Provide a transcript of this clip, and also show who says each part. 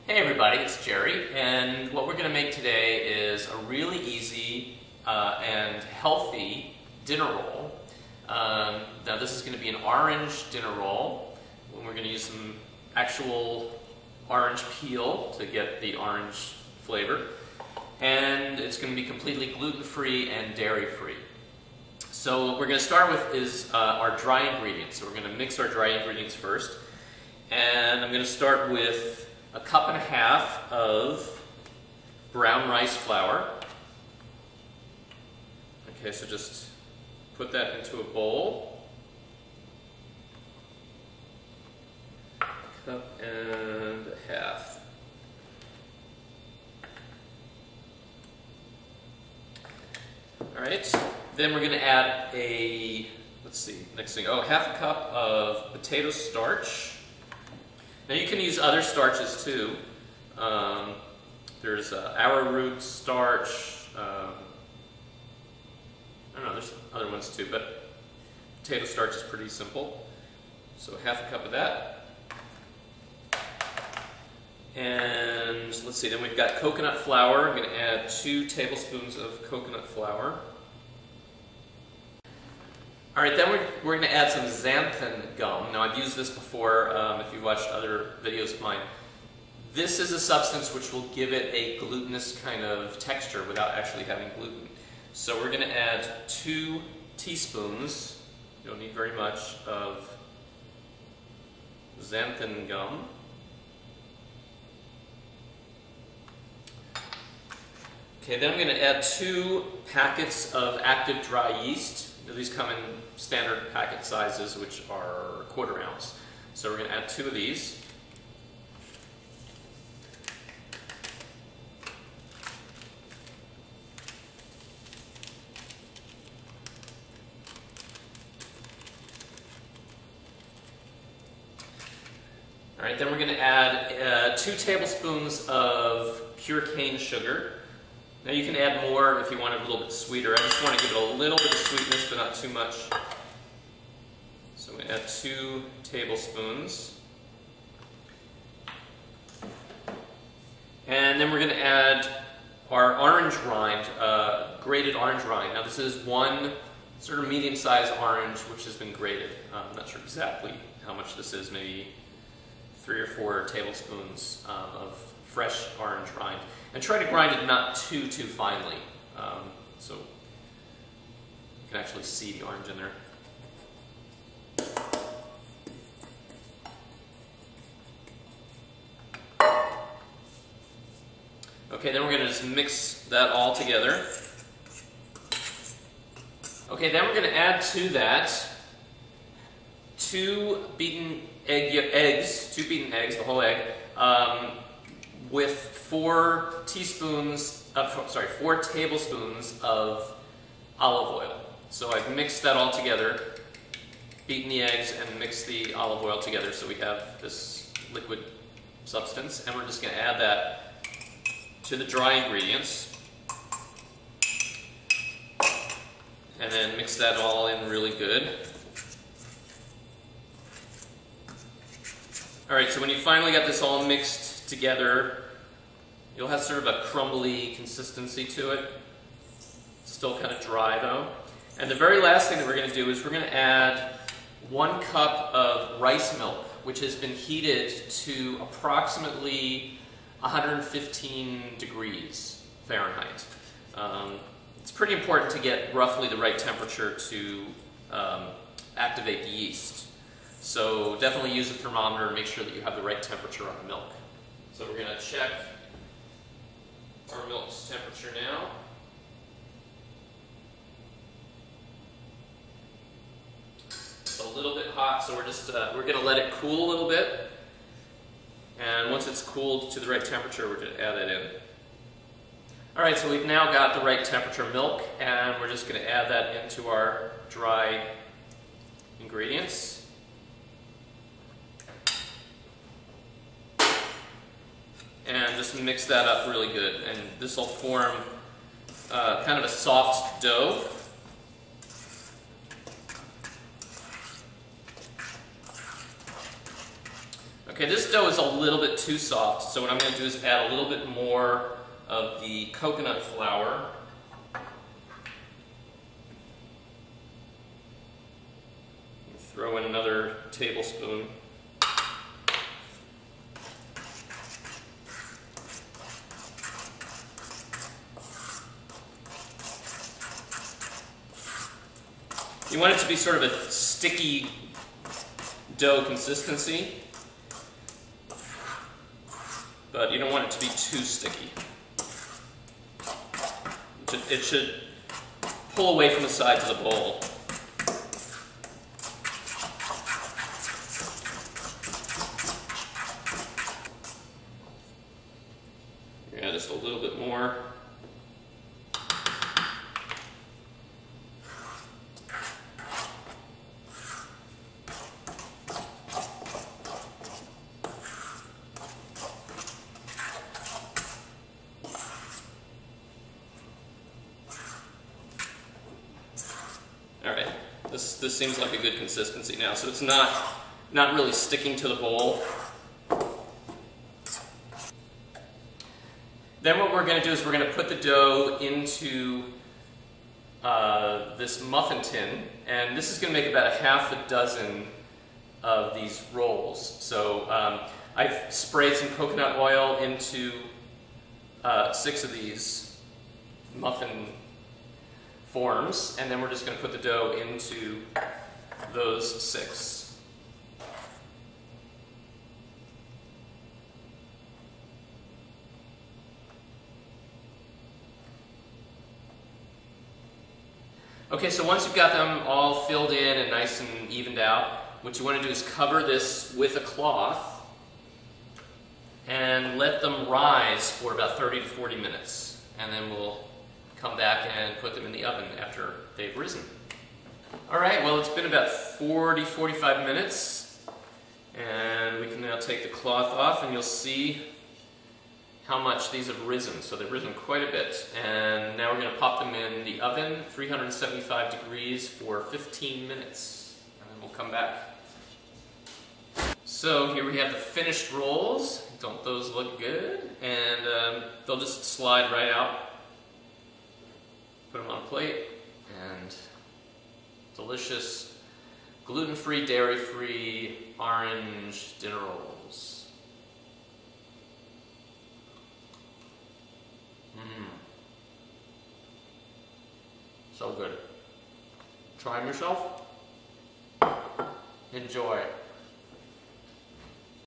Speaker 1: Hey everybody, it's Jerry, and what we're going to make today is a really easy and healthy dinner roll. Now this is going to be an orange dinner roll, and we're going to use some actual orange peel to get the orange flavor, and it's going to be completely gluten-free and dairy-free. So what we're going to start with is our dry ingredients. So we're going to mix our dry ingredients first, and I'm going to start with a cup and a half of brown rice flour. Okay, so just put that into a bowl. Cup and a half. All right, then we're going to add half a cup of potato starch. Now you can use other starches too. There's arrowroot starch. I don't know, there's other ones too, but potato starch is pretty simple. So half a cup of that. And let's see, then we've got coconut flour. I'm going to add 2 tablespoons of coconut flour. All right, then we're going to add some xanthan gum. Now I've used this before if you've watched other videos of mine. This is a substance which will give it a glutinous kind of texture without actually having gluten. So we're going to add 2 teaspoons, you don't need very much, of xanthan gum. Okay, then I'm going to add 2 packets of active dry yeast. These come in standard packet sizes, which are 1/4 ounce. So we're going to add 2 of these. All right, then we're going to add 2 tablespoons of pure cane sugar. Now you can add more if you want it a little bit sweeter. I just want to give it a little bit of sweetness, but not too much. So I'm going to add 2 tablespoons. And then we're going to add our orange rind, grated orange rind. Now this is 1 sort of medium-sized orange which has been grated. I'm not sure exactly how much this is, maybe 3 or 4 tablespoons of fresh orange rind. And try to grind it not too finely, so you can actually see the orange in there. Okay, then we're going to just mix that all together. Okay, then we're going to add to that 2 beaten eggs, the whole egg, with 4 tablespoons of olive oil. So I've mixed that all together, beaten the eggs and mixed the olive oil together so we have this liquid substance, and we're just going to add that to the dry ingredients and then mix that all in really good. Alright, so when you finally got this all mixed together, you'll have sort of a crumbly consistency to it. It's still kind of dry though. And the very last thing that we're going to do is we're going to add 1 cup of rice milk, which has been heated to approximately 115 degrees Fahrenheit. It's pretty important to get roughly the right temperature to activate the yeast. So definitely use a thermometer and make sure that you have the right temperature on the milk. So we're going to check our milk's temperature now. It's a little bit hot, so we're going to let it cool a little bit. And once it's cooled to the right temperature, we're going to add it in. Alright, so we've now got the right temperature milk, and we're just going to add that into our dry ingredients. And just mix that up really good, and this will form kind of a soft dough. Okay, this dough is a little bit too soft, so what I'm going to do is add a little bit more of the coconut flour. Throw in another tablespoon. You want it to be sort of a sticky dough consistency, but you don't want it to be too sticky. It should pull away from the sides of the bowl. Yeah, just a little bit more. Alright, this seems like a good consistency now, so it's not really sticking to the bowl. Then what we're going to do is we're going to put the dough into this muffin tin, and this is going to make about half dozen of these rolls. So I've sprayed some coconut oil into 6 of these muffin forms, and then we're just going to put the dough into those 6. Okay, so once you've got them all filled in and nice and evened out, what you want to do is cover this with a cloth and let them rise for about 30 to 40 minutes. And then we'll come back and put them in the oven after they've risen. Alright, well it's been about 40-45 minutes, and we can now take the cloth off and you'll see how much these have risen. So they've risen quite a bit, and now we're going to pop them in the oven, 375 degrees for 15 minutes, and then we'll come back. So here we have the finished rolls. Don't those look good? And they'll just slide right out. Put them on a plate, and delicious gluten-free, dairy-free orange dinner rolls. So good. Try them yourself. Enjoy.